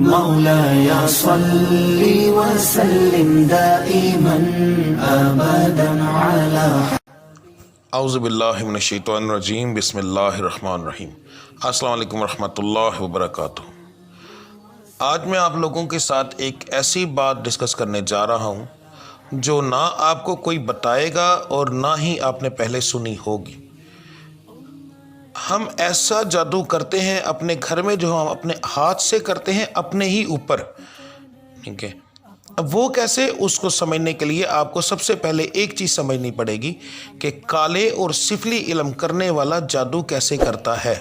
مولاي صل وسلم دائما ابدا على اعوذ باللہ من الشیطان الرجیم، بسم اللہ الرحمن الرحیم۔ السلام علیکم ورحمۃ اللہ وبرکاتہ۔ آج میں آپ لوگوں کے ساتھ ایک ایسی بات ڈسکس کرنے جا رہا ہوں جو نہ آپ کو کوئی بتائے گا اور نہ ہی آپ نے پہلے سنی ہوگی۔ ہم ایسا جادو کرتے ہیں اپنے گھر میں جو ہم اپنے ہاتھ سے کرتے ہیں اپنے ہی اوپر، ٹھیک ہے۔ اب وہ کیسے، اس کو سمجھنے کے لیے آپ کو سب سے پہلے ایک چیز سمجھنی پڑے گی کہ کالے اور سفلی علم کرنے والا جادو کیسے کرتا ہے۔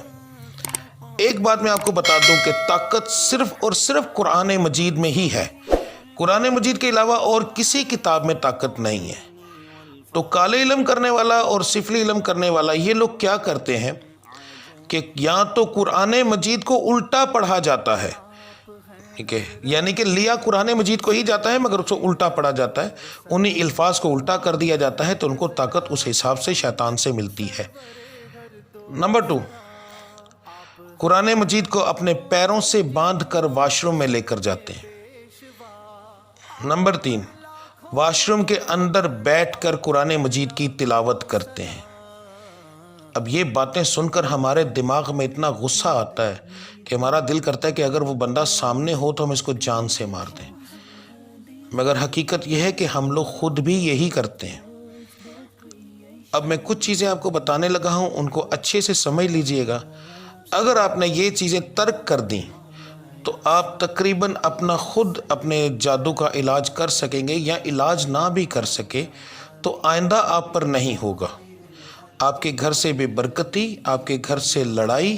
ایک بات میں آپ کو بتا دوں کہ طاقت صرف اور صرف قرآن مجید میں ہی ہے، قرآن مجید کے علاوہ اور کسی کتاب میں طاقت نہیں ہے۔ تو کالے علم کرنے والا اور سفلی علم کرنے والا یہ لوگ کیا کرتے ہیں کہ یا تو قرآن مجید کو الٹا پڑھا جاتا ہے، ٹھیک ہے، یعنی کہ لیا قرآن مجید کو ہی جاتا ہے مگر اس کو الٹا پڑھا جاتا ہے، انہی الفاظ کو الٹا کر دیا جاتا ہے، تو ان کو طاقت اس حساب سے شیطان سے ملتی ہے۔ نمبر 2، قرآن مجید کو اپنے پیروں سے باندھ کر واش روم میں لے کر جاتے ہیں۔ نمبر 3، واش روم کے اندر بیٹھ کر قرآن مجید کی تلاوت کرتے ہیں۔ اب یہ باتیں سن کر ہمارے دماغ میں اتنا غصہ آتا ہے کہ ہمارا دل کرتا ہے کہ اگر وہ بندہ سامنے ہو تو ہم اس کو جان سے مار دیں، مگر حقیقت یہ ہے کہ ہم لوگ خود بھی یہی کرتے ہیں۔ اب میں کچھ چیزیں آپ کو بتانے لگا ہوں، ان کو اچھے سے سمجھ لیجئے گا۔ اگر آپ نے یہ چیزیں ترک کر دیں تو آپ تقریباً اپنا خود اپنے جادو کا علاج کر سکیں گے، یا علاج نہ بھی کر سکے تو آئندہ آپ پر نہیں ہوگا۔ آپ کے گھر سے بے برکتی، آپ کے گھر سے لڑائی،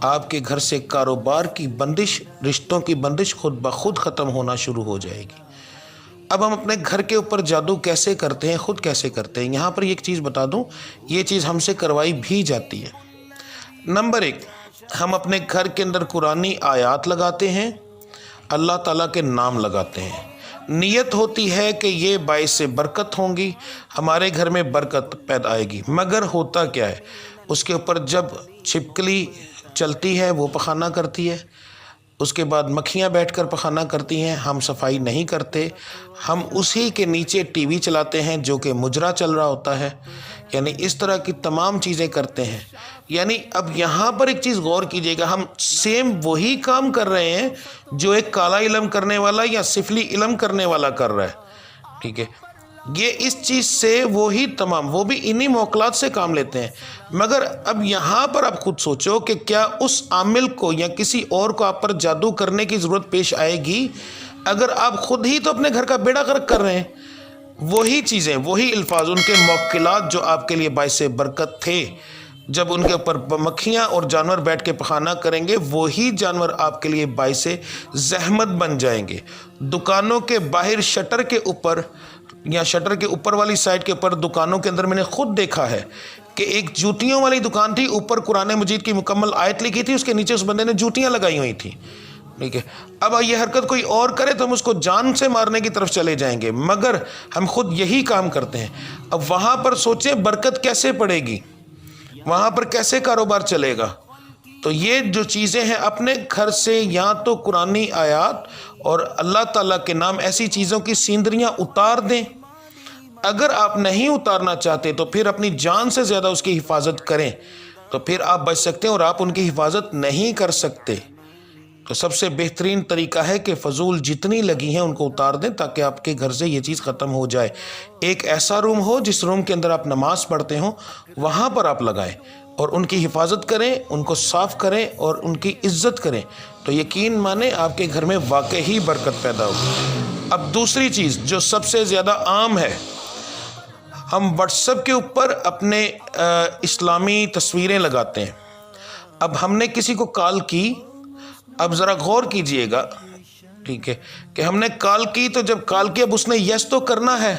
آپ کے گھر سے کاروبار کی بندش، رشتوں کی بندش خود بخود ختم ہونا شروع ہو جائے گی۔ اب ہم اپنے گھر کے اوپر جادو کیسے کرتے ہیں، خود کیسے کرتے ہیں، یہاں پر ایک چیز بتا دوں، یہ چیز ہم سے کروائی بھی جاتی ہے۔ نمبر 1، ہم اپنے گھر کے اندر قرآنی آیات لگاتے ہیں، اللہ تعالیٰ کے نام لگاتے ہیں، نیت ہوتی ہے کہ یہ باعث برکت ہوں گی، ہمارے گھر میں برکت پیدا آئے گی۔ مگر ہوتا کیا ہے، اس کے اوپر جب چھپکلی چلتی ہے وہ پخانہ کرتی ہے، اس کے بعد مکھیاں بیٹھ کر پخانہ کرتی ہیں، ہم صفائی نہیں کرتے، ہم اسی کے نیچے ٹی وی چلاتے ہیں جو کہ مجرا چل رہا ہوتا ہے، یعنی اس طرح کی تمام چیزیں کرتے ہیں۔ یعنی اب یہاں پر ایک چیز غور کیجئے گا، ہم سیم وہی کام کر رہے ہیں جو ایک کالا علم کرنے والا یا سفلی علم کرنے والا کر رہا ہے، ٹھیک ہے۔ یہ اس چیز سے وہی تمام، وہ بھی انہی موکلات سے کام لیتے ہیں، مگر اب یہاں پر آپ خود سوچو کہ کیا اس عامل کو یا کسی اور کو آپ پر جادو کرنے کی ضرورت پیش آئے گی اگر آپ خود ہی تو اپنے گھر کا بیڑا غرق کر رہے ہیں؟ وہی چیزیں، وہی الفاظ، ان کے موکلات جو آپ کے لیے باعث برکت تھے، جب ان کے اوپر مکھیاں اور جانور بیٹھ کے پخانہ کریں گے، وہی جانور آپ کے لیے باعث زحمت بن جائیں گے۔ دکانوں کے باہر شٹر کے اوپر یا شٹر کے اوپر والی سائڈ کے اوپر دکانوں کے اندر میں نے خود دیکھا ہے کہ ایک جوتیوں والی دکان تھی، اوپر قرآن مجید کی مکمل آیت لکھی تھی، اس کے نیچے اس بندے نے جوتیاں لگائی ہوئی تھیں، ٹھیک ہے۔ اب یہ حرکت کوئی اور کرے تو ہم اس کو جان سے مارنے کی طرف چلے جائیں گے، مگر ہم خود یہی کام کرتے ہیں۔ اب وہاں پر سوچیں برکت کیسے پڑے گی، وہاں پر کیسے کاروبار چلے گا؟ تو یہ جو چیزیں ہیں اپنے گھر سے یا تو قرآنی آیات اور اللہ تعالیٰ کے نام، ایسی چیزوں کی سیندریاں اتار دیں۔ اگر آپ نہیں اتارنا چاہتے تو پھر اپنی جان سے زیادہ اس کی حفاظت کریں، تو پھر آپ بچ سکتے ہیں، اور آپ ان کی حفاظت نہیں کر سکتے تو سب سے بہترین طریقہ ہے کہ فضول جتنی لگی ہیں ان کو اتار دیں، تاکہ آپ کے گھر سے یہ چیز ختم ہو جائے۔ ایک ایسا روم ہو جس روم کے اندر آپ نماز پڑھتے ہوں، وہاں پر آپ لگائیں اور ان کی حفاظت کریں، ان کو صاف کریں اور ان کی عزت کریں، تو یقین مانیں آپ کے گھر میں واقعی برکت پیدا ہوگی۔ اب دوسری چیز جو سب سے زیادہ عام ہے، ہم واٹس ایپ کے اوپر اپنے اسلامی تصویریں لگاتے ہیں۔ اب ہم نے کسی کو کال کی، اب ذرا غور کیجئے گا، ٹھیک ہے، کہ ہم نے کال کی تو جب کال کی اب اس نے یس تو کرنا ہے،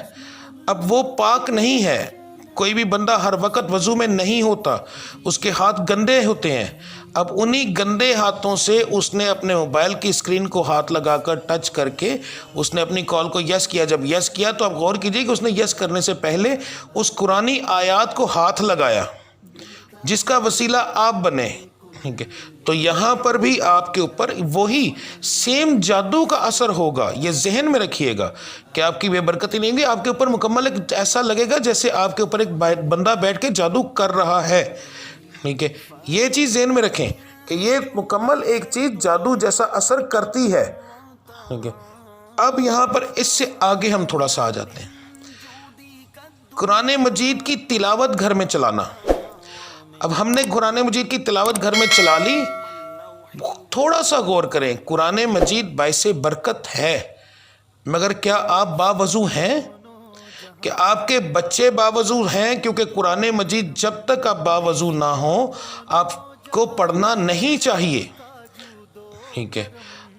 اب وہ پاک نہیں ہے۔ کوئی بھی بندہ ہر وقت وضو میں نہیں ہوتا، اس کے ہاتھ گندے ہوتے ہیں۔ اب انہی گندے ہاتھوں سے اس نے اپنے موبائل کی اسکرین کو ہاتھ لگا کر ٹچ کر کے اس نے اپنی کال کو یس کیا۔ جب یس کیا تو اب غور کیجئے کہ اس نے یس کرنے سے پہلے اس قرآنی آیات کو ہاتھ لگایا، جس کا وسیلہ آپ بنے، ٹھیک ہے، تو یہاں پر بھی آپ کے اوپر وہی سیم جادو کا اثر ہوگا. یہ ذہن میں رکھیے گا کہ آپ کی بے برکتی نہیں ہوگی، آپ کے اوپر مکمل ایک ایسا لگے گا جیسے آپ کے اوپر ایک بندہ بیٹھ کے جادو کر رہا ہے. ٹھیک ہے، یہ چیز ذہن میں رکھیں کہ یہ مکمل ایک چیز جادو جیسا اثر کرتی ہے. ٹھیک ہے، اب یہاں پر اس سے آگے ہم تھوڑا سا آ جاتے ہیں. قرآن مجید کی تلاوت گھر میں چلانا. اب ہم نے قرآن مجید کی تلاوت گھر میں چلا لی، تھوڑا سا غور کریں. قرآن مجید باعث برکت ہے، مگر کیا آپ باوضو ہیں؟ کہ آپ کے بچے باوضو ہیں؟ کیونکہ قرآن مجید جب تک آپ باوضو نہ ہوں آپ کو پڑھنا نہیں چاہیے. ٹھیک ہے،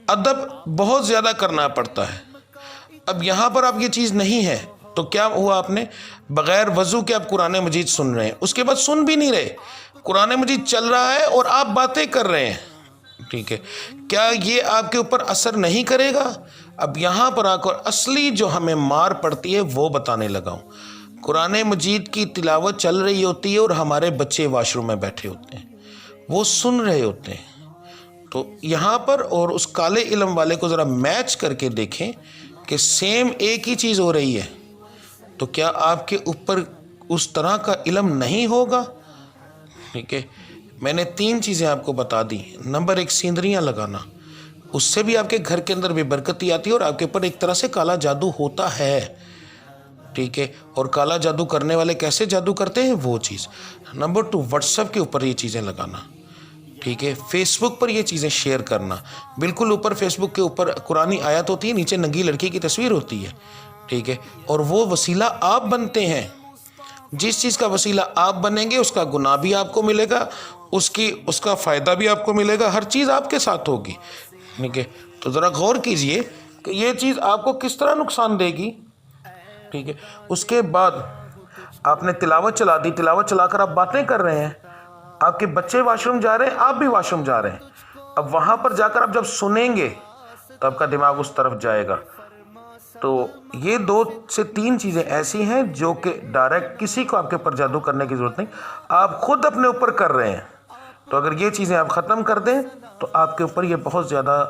ادب بہت زیادہ کرنا پڑتا ہے. اب یہاں پر آپ یہ چیز نہیں ہے تو کیا ہوا، آپ نے بغیر وضو کے آپ قرآن مجید سن رہے ہیں، اس کے بعد سن بھی نہیں رہے، قرآن مجید چل رہا ہے اور آپ باتیں کر رہے ہیں. ٹھیک ہے، کیا یہ آپ کے اوپر اثر نہیں کرے گا؟ اب یہاں پر آ کر اصلی جو ہمیں مار پڑتی ہے وہ بتانے لگا ہوں. قرآن مجید کی تلاوت چل رہی ہوتی ہے اور ہمارے بچے واش روم میں بیٹھے ہوتے ہیں، وہ سن رہے ہوتے ہیں. تو یہاں پر اور اس کالے علم والے کو ذرا میچ کر کے دیکھیں کہ سیم ایک ہی چیز ہو رہی ہے، تو کیا آپ کے اوپر اس طرح کا علم نہیں ہوگا؟ ٹھیک ہے، میں نے 3 چیزیں آپ کو بتا دی. نمبر 1 سیندریاں لگانا، اس سے بھی آپ کے گھر کے اندر بے برکتی آتی ہے اور آپ کے اوپر ایک طرح سے کالا جادو ہوتا ہے. ٹھیک ہے، اور کالا جادو کرنے والے کیسے جادو کرتے ہیں وہ چیز. نمبر 2 واٹس ایپ کے اوپر یہ چیزیں لگانا. ٹھیک ہے، فیس بک پر یہ چیزیں شیئر کرنا. بالکل اوپر فیس بک کے اوپر قرآنی آیت ہوتی ہے، نیچے ننگی لڑکی کی تصویر ہوتی ہے. ٹھیک ہے، اور وہ وسیلہ آپ بنتے ہیں. جس چیز کا وسیلہ آپ بنیں گے اس کا گناہ بھی آپ کو ملے گا، اس کا فائدہ بھی آپ کو ملے گا، ہر چیز آپ کے ساتھ ہوگی. ٹھیک ہے، تو ذرا غور کیجئے کہ یہ چیز آپ کو کس طرح نقصان دے گی. ٹھیک ہے، اس کے بعد آپ نے تلاوت چلا دی، تلاوت چلا کر آپ باتیں کر رہے ہیں، آپ کے بچے واش روم جا رہے ہیں، آپ بھی واش روم جا رہے ہیں. اب وہاں پر جا کر آپ جب سنیں گے تو آپ کا دماغ اس طرف جائے گا. تو یہ 2 سے 3 چیزیں ایسی ہیں جو کہ ڈائریکٹ کسی کو آپ کے اوپر جادو کرنے کی ضرورت نہیں، آپ خود اپنے اوپر کر رہے ہیں. تو اگر یہ چیزیں آپ ختم کر دیں تو آپ کے اوپر یہ بہت زیادہ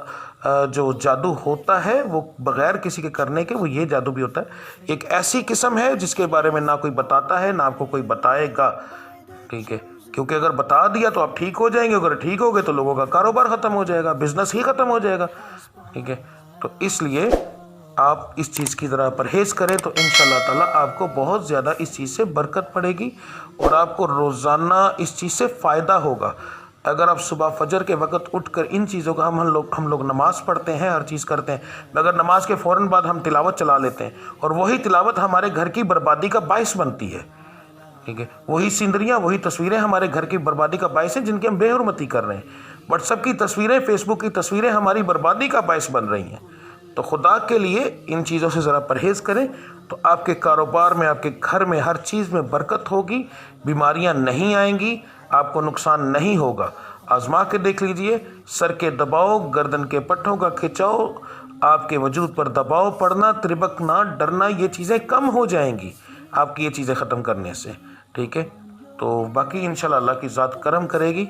جو جادو ہوتا ہے وہ بغیر کسی کے کرنے کے، وہ یہ جادو بھی ہوتا ہے. ایک ایسی قسم ہے جس کے بارے میں نہ کوئی بتاتا ہے نہ آپ کو کوئی بتائے گا. ٹھیک ہے، کیونکہ اگر بتا دیا تو آپ ٹھیک ہو جائیں گے، اگر ٹھیک ہو گئے تو لوگوں کا کاروبار ختم ہو جائے گا، بزنس ہی ختم ہو جائے گا. ٹھیک ہے، تو اس لیے آپ اس چیز کی ذرا پرہیز کریں تو انشاءاللہ تعالی آپ کو بہت زیادہ اس چیز سے برکت پڑے گی اور آپ کو روزانہ اس چیز سے فائدہ ہوگا. اگر آپ صبح فجر کے وقت اٹھ کر ان چیزوں کا ہم لوگ نماز پڑھتے ہیں، ہر چیز کرتے ہیں، مگر نماز کے فوراً بعد ہم تلاوت چلا لیتے ہیں اور وہی تلاوت ہمارے گھر کی بربادی کا باعث بنتی ہے. ٹھیک ہے، وہی سیندریاں، وہی تصویریں ہمارے گھر کی بربادی کا باعث ہیں جن کی ہم بے حرمتی کر رہے ہیں. واٹس ایپ کی تصویریں، فیس بک کی تصویریں ہماری بربادی کا باعث بن رہی ہیں. تو خدا کے لیے ان چیزوں سے ذرا پرہیز کریں تو آپ کے کاروبار میں، آپ کے گھر میں، ہر چیز میں برکت ہوگی، بیماریاں نہیں آئیں گی، آپ کو نقصان نہیں ہوگا. آزما کے دیکھ لیجئے، سر کے دباؤ، گردن کے پٹھوں کا کھچاؤ، آپ کے وجود پر دباؤ پڑنا، تربکنا، ڈرنا، یہ چیزیں کم ہو جائیں گی آپ کی یہ چیزیں ختم کرنے سے. ٹھیک ہے، تو باقی انشاءاللہ اللہ کی ذات کرم کرے گی.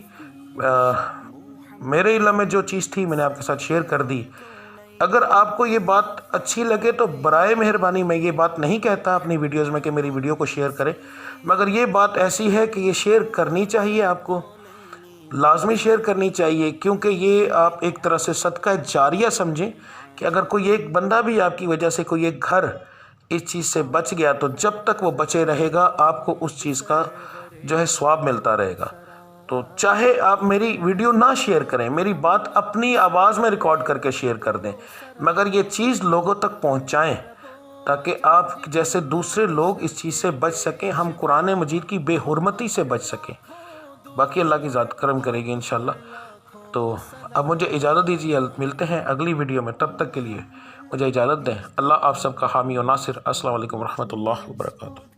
میرے علم میں جو چیز تھی میں نے آپ کے ساتھ شیئر کر دی. اگر آپ کو یہ بات اچھی لگے تو برائے مہربانی، میں یہ بات نہیں کہتا اپنی ویڈیوز میں کہ میری ویڈیو کو شیئر کریں، مگر یہ بات ایسی ہے کہ یہ شیئر کرنی چاہیے، آپ کو لازمی شیئر کرنی چاہیے، کیونکہ یہ آپ ایک طرح سے صدقہ جاریہ سمجھیں کہ اگر کوئی ایک بندہ بھی آپ کی وجہ سے، کوئی ایک گھر اس چیز سے بچ گیا تو جب تک وہ بچے رہے گا آپ کو اس چیز کا جو ہے ثواب ملتا رہے گا. تو چاہے آپ میری ویڈیو نہ شیئر کریں، میری بات اپنی آواز میں ریکارڈ کر کے شیئر کر دیں، مگر یہ چیز لوگوں تک پہنچائیں تاکہ آپ جیسے دوسرے لوگ اس چیز سے بچ سکیں، ہم قرآن مجید کی بے حرمتی سے بچ سکیں. باقی اللہ کی ذات کرم کرے گی انشاءاللہ. تو اب مجھے اجازت دیجیے، ملتے ہیں اگلی ویڈیو میں، تب تک کے لیے مجھے اجازت دیں. اللہ آپ سب کا حامی و ناصر. السلام علیکم ورحمۃ اللہ وبرکاتہ.